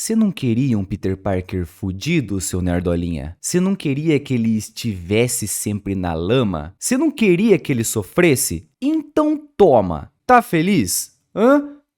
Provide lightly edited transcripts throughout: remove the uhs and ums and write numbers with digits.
Você não queria um Peter Parker fudido, seu nerdolinha? Você não queria que ele estivesse sempre na lama? Você não queria que ele sofresse? Então toma! Tá feliz?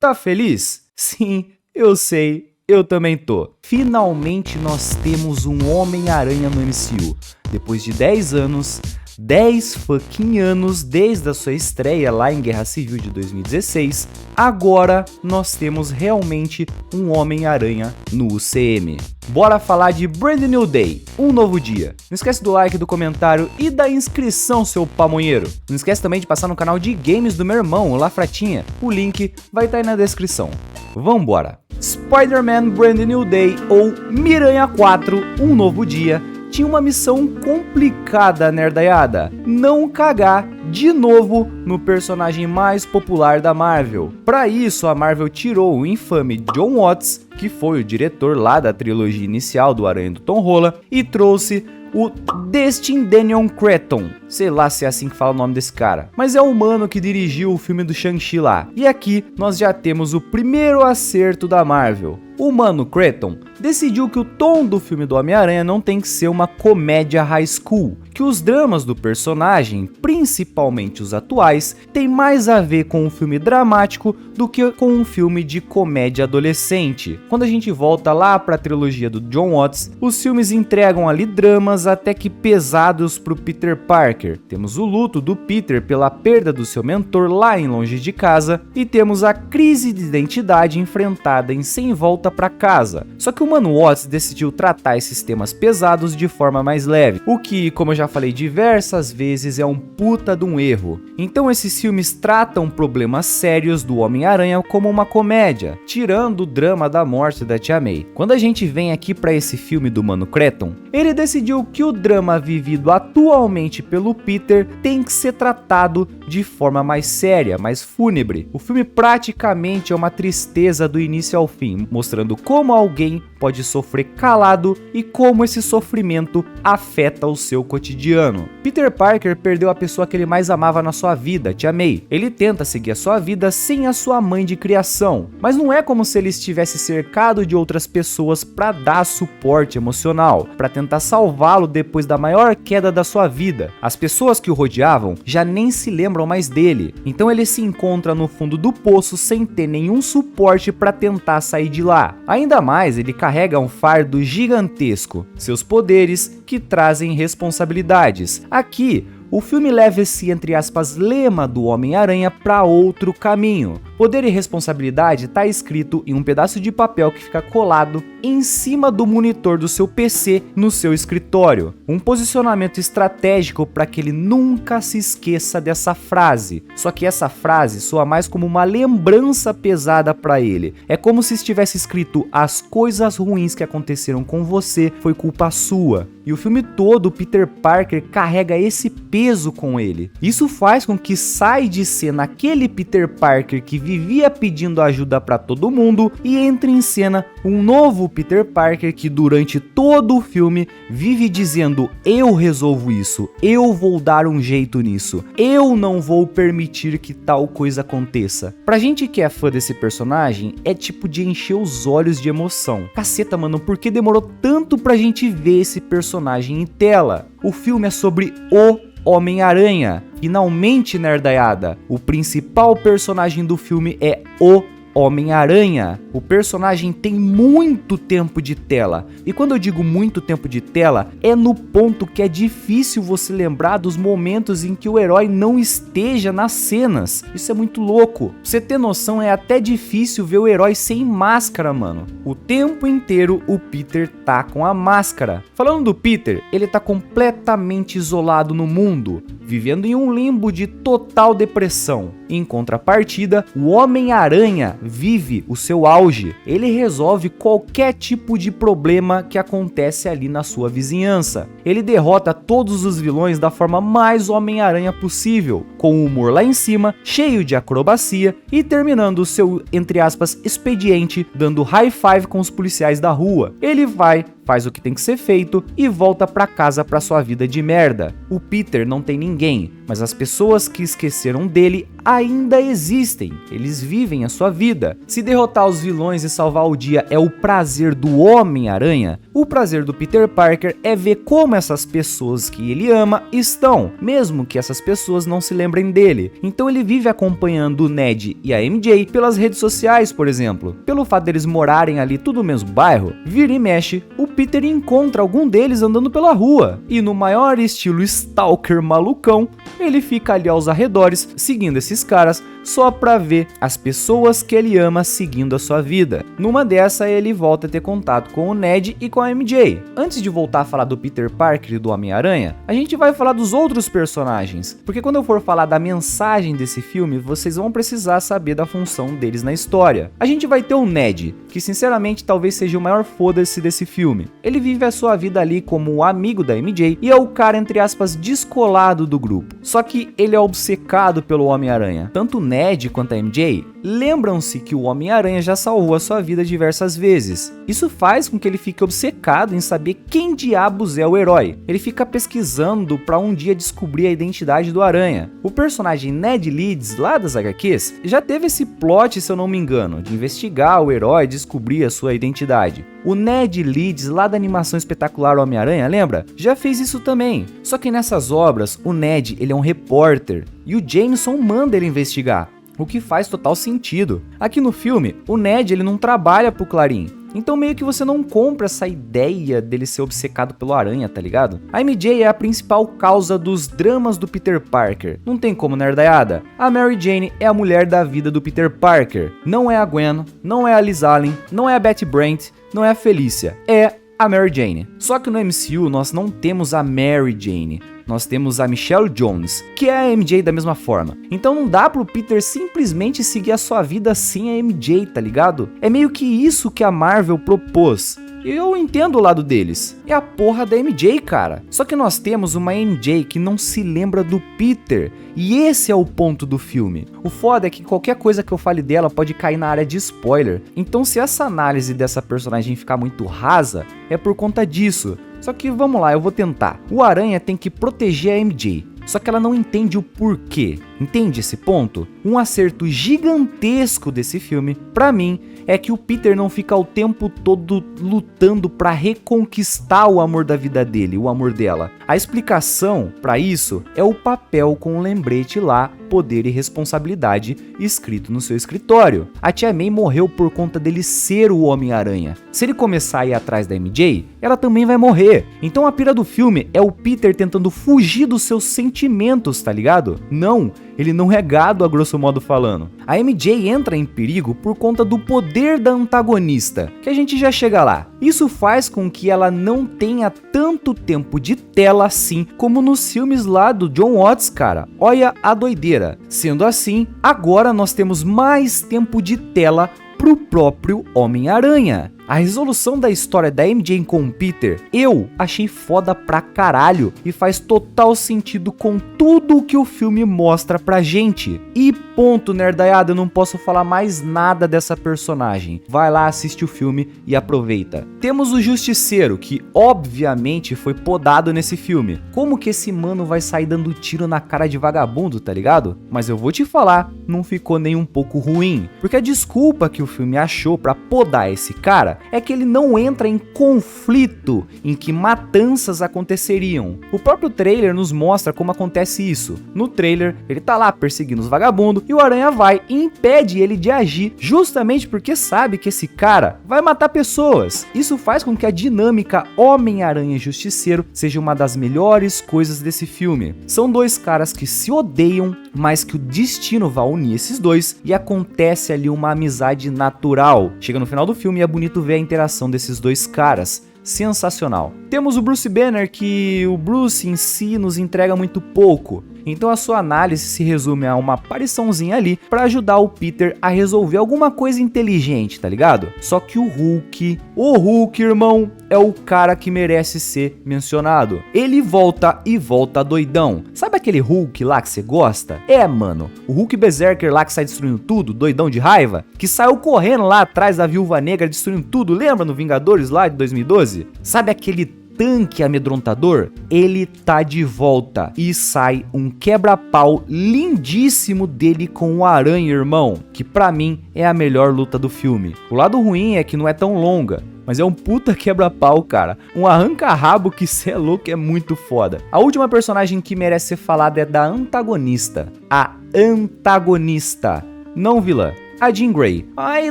Tá feliz? Sim, eu sei, eu também tô. Finalmente nós temos um Homem-Aranha no MCU. Depois de 10 anos... 10 fucking anos desde a sua estreia lá em Guerra Civil de 2016, agora nós temos realmente um Homem-Aranha no UCM. Bora falar de Brand New Day, um novo dia. Não esquece do like, do comentário e da inscrição, seu pamonheiro. Não esquece também de passar no canal de games do meu irmão, o Lafratinha. O link vai estar aí na descrição. Vambora! Spider-Man Brand New Day ou Miranha 4, um novo dia, tinha uma missão complicada, nerdaiada: não cagar de novo no personagem mais popular da Marvel. Para isso, a Marvel tirou o infame Jon Watts, que foi o diretor lá da trilogia inicial do Aranha do Tom Holland, e trouxe o Destin Daniel Cretton, sei lá se é assim que fala o nome desse cara, mas é o humano que dirigiu o filme do Shang-Chi lá. E aqui nós já temos o primeiro acerto da Marvel. O Mano Cretton decidiu que o tom do filme do Homem-Aranha não tem que ser uma comédia high school, que os dramas do personagem, principalmente os atuais, tem mais a ver com um filme dramático do que com um filme de comédia adolescente. Quando a gente volta lá para a trilogia do Jon Watts, os filmes entregam ali dramas até que pesados pro Peter Parker. Temos o luto do Peter pela perda do seu mentor lá em Longe de Casa, e temos a crise de identidade enfrentada em Sem Volta para Casa. Só que o Mano Watts decidiu tratar esses temas pesados de forma mais leve, o que, como eu já falei diversas vezes, é um puta de um erro. Então esses filmes tratam problemas sérios do Homem-Aranha como uma comédia, tirando o drama da morte da Tia May. Quando a gente vem aqui para esse filme do Mano Cretton, ele decidiu que o drama vivido atualmente pelo Peter tem que ser tratado de forma mais séria, mais fúnebre. O filme praticamente é uma tristeza do início ao fim, mostrando como alguém pode sofrer calado e como esse sofrimento afeta o seu cotidiano. Peter Parker perdeu a pessoa que ele mais amava na sua vida, Tia May. Ele tenta seguir a sua vida sem a sua mãe de criação, mas não é como se ele estivesse cercado de outras pessoas para dar suporte emocional, para tentar salvá-lo depois da maior queda da sua vida. As pessoas que o rodeavam já nem se lembram mais dele, então ele se encontra no fundo do poço sem ter nenhum suporte para tentar sair de lá. Ainda mais, ele carrega um fardo gigantesco, seus poderes que trazem responsabilidades. Aqui, o filme leva esse, entre aspas, lema do Homem-Aranha para outro caminho. Poder e responsabilidade está escrito em um pedaço de papel que fica colado em cima do monitor do seu PC no seu escritório. Um posicionamento estratégico para que ele nunca se esqueça dessa frase. Só que essa frase soa mais como uma lembrança pesada para ele. É como se estivesse escrito: as coisas ruins que aconteceram com você foi culpa sua. E o filme todo, o Peter Parker carrega esse peso com ele. Isso faz com que saia de cena aquele Peter Parker que vivia pedindo ajuda para todo mundo e entre em cena um novo Peter Parker que durante todo o filme vive dizendo: eu resolvo isso, eu vou dar um jeito nisso, eu não vou permitir que tal coisa aconteça. Pra gente que é fã desse personagem, é tipo de encher os olhos de emoção. Caceta, mano, por que demorou tanto pra gente ver esse personagem em tela? O filme é sobre o Homem-Aranha. Finalmente, nerdaiada, o principal personagem do filme é o Homem-Aranha. O personagem tem muito tempo de tela. E quando eu digo muito tempo de tela, é no ponto que é difícil você lembrar dos momentos em que o herói não esteja nas cenas. Isso é muito louco. Pra você ter noção, é até difícil ver o herói sem máscara, mano. O tempo inteiro o Peter tá com a máscara. Falando do Peter, ele tá completamente isolado no mundo, vivendo em um limbo de total depressão. Em contrapartida, o Homem-Aranha vive o seu auge. Ele resolve qualquer tipo de problema que acontece ali na sua vizinhança. Ele derrota todos os vilões da forma mais Homem-Aranha possível, com o humor lá em cima, cheio de acrobacia e terminando o seu, entre aspas, expediente, dando high five com os policiais da rua. Ele vai, faz o que tem que ser feito e volta pra casa pra sua vida de merda. O Peter não tem ninguém, mas as pessoas que esqueceram dele ainda existem, eles vivem a sua vida. Se derrotar os vilões e salvar o dia é o prazer do Homem-Aranha, o prazer do Peter Parker é ver como essas pessoas que ele ama estão, mesmo que essas pessoas não se lembrem dele. Então ele vive acompanhando o Ned e a MJ pelas redes sociais, por exemplo. Pelo fato deles morarem ali tudo no mesmo bairro, vira e mexe, o Peter encontra algum deles andando pela rua, e no maior estilo stalker malucão, ele fica ali aos arredores, seguindo esses caras, só pra ver as pessoas que ele ama seguindo a sua vida. Numa dessa, ele volta a ter contato com o Ned e com a MJ. Antes de voltar a falar do Peter Parker e do Homem-Aranha, a gente vai falar dos outros personagens, porque quando eu for falar da mensagem desse filme, vocês vão precisar saber da função deles na história. A gente vai ter o Ned, que sinceramente talvez seja o maior foda-se desse filme. Ele vive a sua vida ali como um amigo da MJ e é o cara, entre aspas, descolado do grupo. Só que ele é obcecado pelo Homem-Aranha. Tanto o Ned quanto a MJ lembram-se que o Homem-Aranha já salvou a sua vida diversas vezes. Isso faz com que ele fique obcecado em saber quem diabos é o herói. Ele fica pesquisando pra um dia descobrir a identidade do Aranha. O personagem Ned Leeds, lá das HQs, já teve esse plot, se eu não me engano, de investigar o herói e descobrir a sua identidade. O Ned Leeds, lá da animação espetacular Homem-Aranha, lembra? Já fez isso também. Só que nessas obras, o Ned, ele é um repórter e o Jameson manda ele investigar, o que faz total sentido. Aqui no filme, o Ned, ele não trabalha pro Clarim. Então meio que você não compra essa ideia dele ser obcecado pelo Aranha, tá ligado? A MJ é a principal causa dos dramas do Peter Parker. Não tem como, nerdaiada. A Mary Jane é a mulher da vida do Peter Parker. Não é a Gwen, não é a Liz Allen, não é a Betty Brant, não é a Felicia. É a Mary Jane. Só que no MCU nós não temos a Mary Jane. Nós temos a Michelle Jones, que é a MJ da mesma forma. Então não dá pro Peter simplesmente seguir a sua vida sem a MJ, tá ligado? É meio que isso que a Marvel propôs. E eu entendo o lado deles. É a porra da MJ, cara. Só que nós temos uma MJ que não se lembra do Peter. E esse é o ponto do filme. O foda é que qualquer coisa que eu fale dela pode cair na área de spoiler. Então se essa análise dessa personagem ficar muito rasa, é por conta disso. Só que vamos lá, eu vou tentar. O Aranha tem que proteger a MJ. Só que ela não entende o porquê. Entende esse ponto? Um acerto gigantesco desse filme, pra mim, é que o Peter não fica o tempo todo lutando pra reconquistar o amor da vida dele, o amor dela. A explicação pra isso é o papel com o lembrete lá, poder e responsabilidade, escrito no seu escritório. A Tia May morreu por conta dele ser o Homem-Aranha. Se ele começar a ir atrás da MJ, ela também vai morrer. Então a pira do filme é o Peter tentando fugir dos seus sentimentos, tá ligado? Não, ele não é gado, a grosso modo falando. A MJ entra em perigo por conta do poder da antagonista, que a gente já chega lá. Isso faz com que ela não tenha tanto tempo de tela assim como nos filmes lá do John Watts, cara. Olha a doideira. Sendo assim, agora nós temos mais tempo de tela pro próprio Homem-Aranha. A resolução da história da MJ com o Peter, eu achei foda pra caralho e faz total sentido com tudo o que o filme mostra pra gente. E ponto, nerdaiada, eu não posso falar mais nada dessa personagem. Vai lá, assiste o filme e aproveita. Temos o Justiceiro, que obviamente foi podado nesse filme. Como que esse mano vai sair dando tiro na cara de vagabundo, tá ligado? Mas eu vou te falar, não ficou nem um pouco ruim. Porque a desculpa que o filme achou pra podar esse cara é que ele não entra em conflito em que matanças aconteceriam. O próprio trailer nos mostra como acontece isso. No trailer, ele tá lá perseguindo os vagabundos e o Aranha vai e impede ele de agir, justamente porque sabe que esse cara vai matar pessoas. Isso faz com que a dinâmica Homem-Aranha e Justiceiro seja uma das melhores coisas desse filme. São dois caras que se odeiam, mas que o destino vai unir esses dois e acontece ali uma amizade natural. Chega no final do filme e é bonito ver a interação desses dois caras. Sensacional. Temos o Bruce Banner, que o Bruce em si nos entrega muito pouco. Então a sua análise se resume a uma apariçãozinha ali pra ajudar o Peter a resolver alguma coisa inteligente, tá ligado? Só que o Hulk, irmão, é o cara que merece ser mencionado. Ele volta e volta doidão. Sabe aquele Hulk lá que você gosta? É, mano, o Hulk Berserker lá que sai destruindo tudo, doidão de raiva, que saiu correndo lá atrás da Viúva Negra destruindo tudo, lembra no Vingadores lá de 2012? Sabe aquele tanque amedrontador? Ele tá de volta e sai um quebra-pau lindíssimo dele com o Aranha, irmão, que pra mim é a melhor luta do filme. O lado ruim é que não é tão longa, mas é um puta quebra-pau, cara. Um arranca-rabo que cê é louco, é muito foda. A última personagem que merece ser falada é da antagonista. A antagonista, não vilã. A Jean Grey. Ai,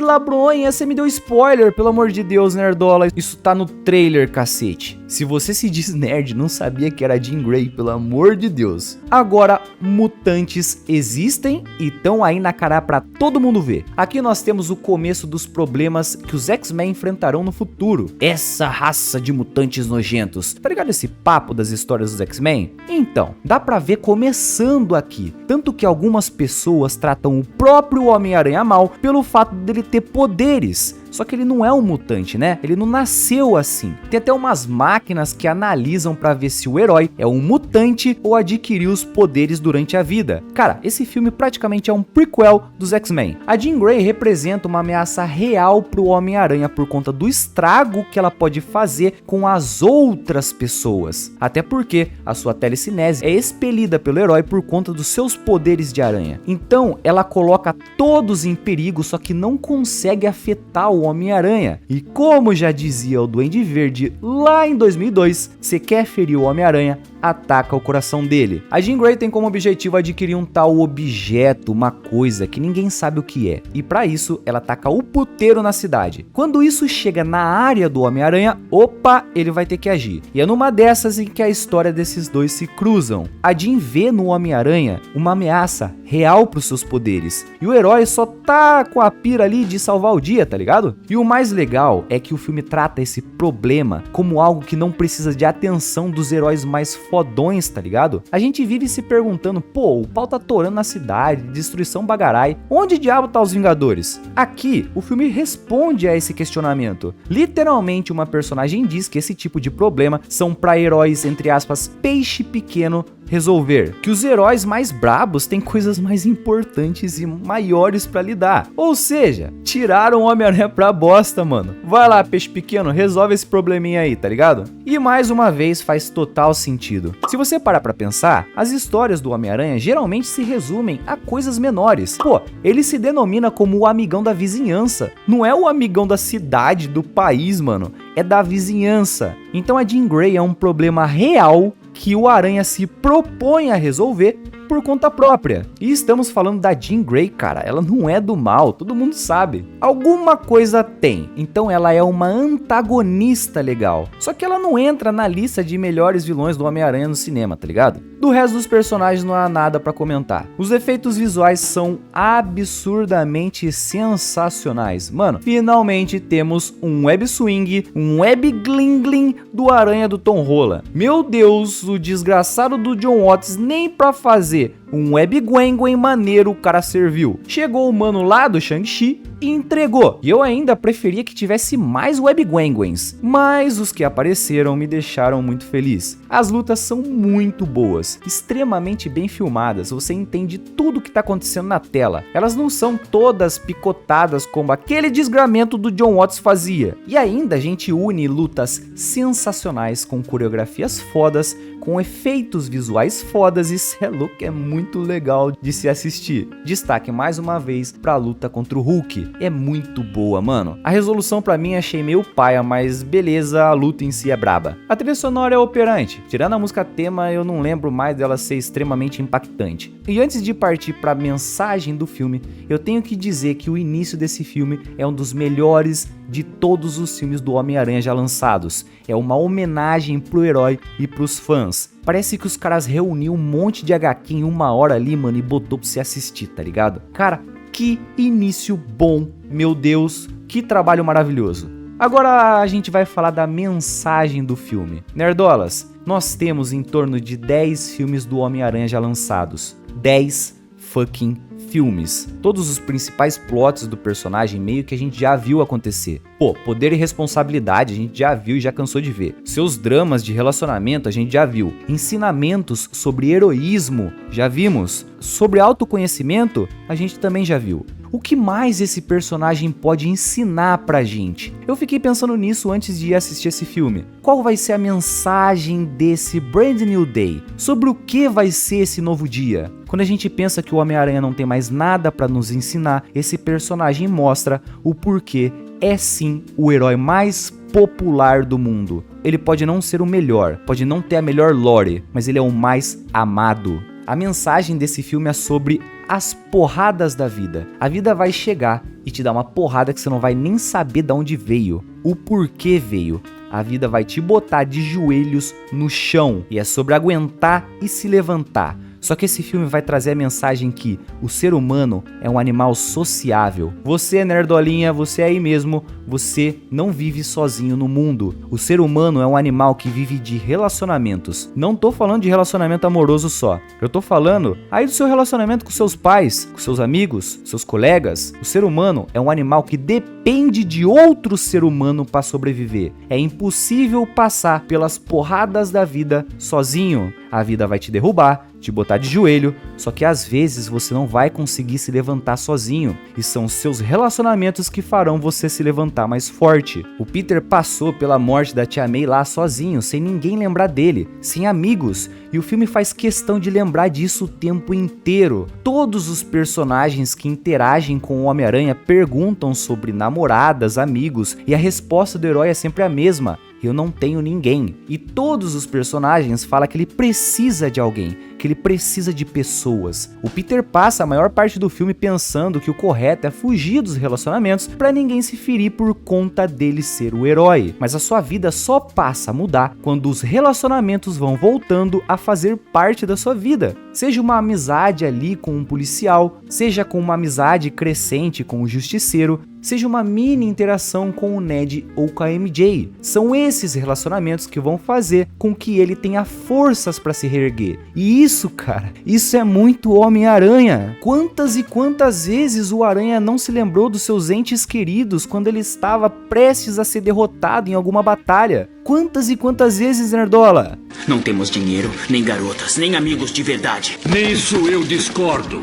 Labronha, você me deu spoiler, pelo amor de Deus, nerdola. Isso tá no trailer, cacete. Se você se diz nerd, não sabia que era a Jean Grey, pelo amor de Deus. Agora, mutantes existem e estão aí na cara pra todo mundo ver. Aqui nós temos o começo dos problemas que os X-Men enfrentarão no futuro. Essa raça de mutantes nojentos. Tá ligado esse papo das histórias dos X-Men? Então, dá pra ver começando aqui. Tanto que algumas pessoas tratam o próprio Homem-Aranha mal pelo fato dele ter poderes. Só que ele não é um mutante, né? Ele não nasceu assim. Tem até umas máquinas que analisam pra ver se o herói é um mutante ou adquiriu os poderes durante a vida. Cara, esse filme praticamente é um prequel dos X-Men. A Jean Grey representa uma ameaça real pro Homem-Aranha por conta do estrago que ela pode fazer com as outras pessoas. Até porque a sua telecinese é expelida pelo herói por conta dos seus poderes de aranha. Então, ela coloca todos em perigo, só que não consegue afetar o Homem-Aranha. E como já dizia o Duende Verde lá em 2002, se quer ferir o Homem-Aranha, ataca o coração dele. A Jean Grey tem como objetivo adquirir um tal objeto, uma coisa que ninguém sabe o que é. E para isso, ela ataca o puteiro na cidade. Quando isso chega na área do Homem-Aranha, opa, ele vai ter que agir. E é numa dessas em que a história desses dois se cruzam. A Jean vê no Homem-Aranha uma ameaça real pros seus poderes. E o herói só tá com a pira ali de salvar o dia, tá ligado? E o mais legal é que o filme trata esse problema como algo que não precisa de atenção dos heróis mais fodões, tá ligado? A gente vive se perguntando, pô, o pau tá torando na cidade, destruição bagarai, onde diabo tá os Vingadores? Aqui, o filme responde a esse questionamento. Literalmente, uma personagem diz que esse tipo de problema são pra heróis, entre aspas, peixe pequeno resolver, que os heróis mais brabos têm coisas mais importantes e maiores pra lidar. Ou seja, tiraram o Homem-Aranha pra bosta, mano. Vai lá, peixe pequeno, resolve esse probleminha aí, tá ligado? E mais uma vez faz total sentido. Se você parar pra pensar, as histórias do Homem-Aranha geralmente se resumem a coisas menores. Pô, ele se denomina como o amigão da vizinhança. Não é o amigão da cidade, do país, mano. É da vizinhança. Então a Jean Grey é um problema real que o Aranha se propõe a resolver por conta própria. E estamos falando da Jean Grey, cara, ela não é do mal, todo mundo sabe. Alguma coisa tem, então ela é uma antagonista legal. Só que ela não entra na lista de melhores vilões do Homem-Aranha no cinema, tá ligado? Do resto dos personagens não há nada pra comentar. Os efeitos visuais são absurdamente sensacionais. Mano, finalmente temos um web swing, um web gling do Aranha do Tom Holland. Meu Deus, o desgraçado do Jon Watts nem pra fazer um web Gwen maneiro o cara serviu. Chegou o mano lá do Shang-Chi e entregou. E eu ainda preferia que tivesse mais web Gwens, mas os que apareceram me deixaram muito feliz. As lutas são muito boas, extremamente bem filmadas, você entende tudo que tá acontecendo na tela. Elas não são todas picotadas como aquele desgramento do Jon Watts fazia. E ainda a gente une lutas sensacionais com coreografias fodas, com efeitos visuais fodas, e cê é louco, é muito legal de se assistir. Destaque mais uma vez pra luta contra o Hulk, é muito boa, mano. A resolução pra mim achei meio paia, mas beleza, a luta em si é braba. A trilha sonora é operante, tirando a música tema eu não lembro mais dela ser extremamente impactante. E antes de partir pra mensagem do filme, eu tenho que dizer que o início desse filme é um dos melhores de todos os filmes do Homem-Aranha já lançados. É uma homenagem pro herói e pros fãs. Parece que os caras reuniram um monte de HQ em uma hora ali, mano, e botou pra você assistir, tá ligado? Cara, que início bom, meu Deus, que trabalho maravilhoso. Agora a gente vai falar da mensagem do filme. Nerdolas, nós temos em torno de 10 filmes do Homem-Aranha já lançados. 10 fucking filmes. Todos os principais plots do personagem meio que a gente já viu acontecer. Pô, poder e responsabilidade a gente já viu e já cansou de ver. Seus dramas de relacionamento a gente já viu. Ensinamentos sobre heroísmo já vimos. Sobre autoconhecimento a gente também já viu. O que mais esse personagem pode ensinar pra gente? Eu fiquei pensando nisso antes de ir assistir esse filme. Qual vai ser a mensagem desse Brand New Day? Sobre o que vai ser esse novo dia? Quando a gente pensa que o Homem-Aranha não tem mais nada pra nos ensinar, esse personagem mostra o porquê é sim o herói mais popular do mundo. Ele pode não ser o melhor, pode não ter a melhor lore, mas ele é o mais amado. A mensagem desse filme é sobre as porradas da vida. A vida vai chegar e te dar uma porrada que você não vai nem saber de onde veio, o porquê veio. A vida vai te botar de joelhos no chão e é sobre aguentar e se levantar. Só que esse filme vai trazer a mensagem que o ser humano é um animal sociável. Você, nerdolinha, você aí mesmo, você não vive sozinho no mundo. O ser humano é um animal que vive de relacionamentos. Não tô falando de relacionamento amoroso só. Eu tô falando aí do seu relacionamento com seus pais, com seus amigos, seus colegas. O ser humano é um animal que depende de outro ser humano para sobreviver. É impossível passar pelas porradas da vida sozinho. A vida vai te derrubar, te botar de joelho, só que às vezes você não vai conseguir se levantar sozinho, e são seus relacionamentos que farão você se levantar mais forte. O Peter passou pela morte da Tia May lá sozinho, sem ninguém lembrar dele, sem amigos, e o filme faz questão de lembrar disso o tempo inteiro. Todos os personagens que interagem com o Homem-Aranha perguntam sobre namoradas, amigos, e a resposta do herói é sempre a mesma: eu não tenho ninguém. E todos os personagens falam que ele precisa de alguém, que ele precisa de pessoas. O Peter passa a maior parte do filme pensando que o correto é fugir dos relacionamentos para ninguém se ferir por conta dele ser o herói. Mas a sua vida só passa a mudar quando os relacionamentos vão voltando a fazer parte da sua vida. Seja uma amizade ali com um policial, seja com uma amizade crescente com o justiceiro, seja uma mini interação com o Ned ou com a MJ. São esses relacionamentos que vão fazer com que ele tenha forças para se reerguer. E isso, cara, isso é muito Homem-Aranha. Quantas e quantas vezes o Aranha não se lembrou dos seus entes queridos quando ele estava prestes a ser derrotado em alguma batalha? Quantas e quantas vezes, Nerdola? Não temos dinheiro, nem garotas, nem amigos de verdade. Nisso eu discordo.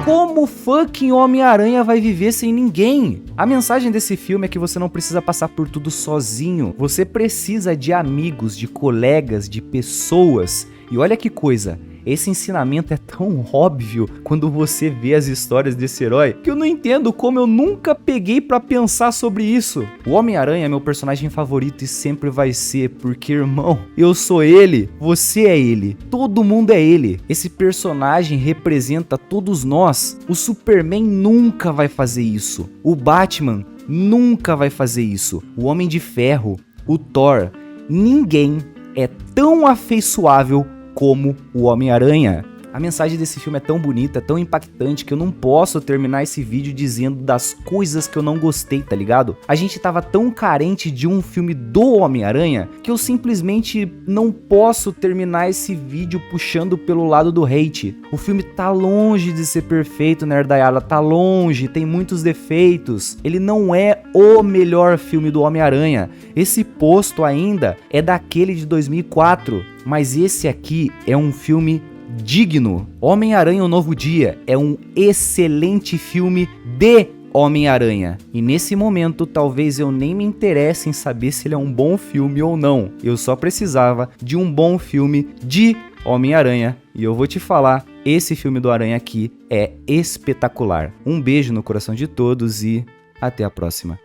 Como fucking Homem-Aranha vai viver sem ninguém? A mensagem desse filme é que você não precisa passar por tudo sozinho. Você precisa de amigos, de colegas, de pessoas. E olha que coisa, esse ensinamento é tão óbvio quando você vê as histórias desse herói que eu não entendo como eu nunca peguei pra pensar sobre isso. O Homem-Aranha é meu personagem favorito e sempre vai ser, porque, irmão, eu sou ele, você é ele, todo mundo é ele. Esse personagem representa todos nós. O Superman nunca vai fazer isso. O Batman nunca vai fazer isso. O Homem de Ferro, o Thor, ninguém é tão afeiçoável como o Homem-Aranha. A mensagem desse filme é tão bonita, tão impactante, que eu não posso terminar esse vídeo dizendo das coisas que eu não gostei, tá ligado? A gente tava tão carente de um filme do Homem-Aranha que eu simplesmente não posso terminar esse vídeo puxando pelo lado do hate. O filme tá longe de ser perfeito, nerdaiada, tá longe, tem muitos defeitos. Ele não é o melhor filme do Homem-Aranha. Esse posto ainda é daquele de 2004, mas esse aqui é um filme digno. Homem-Aranha: Um Novo Dia é um excelente filme de Homem-Aranha. E nesse momento, talvez eu nem me interesse em saber se ele é um bom filme ou não. Eu só precisava de um bom filme de Homem-Aranha. E eu vou te falar, esse filme do Aranha aqui é espetacular. Um beijo no coração de todos e até a próxima.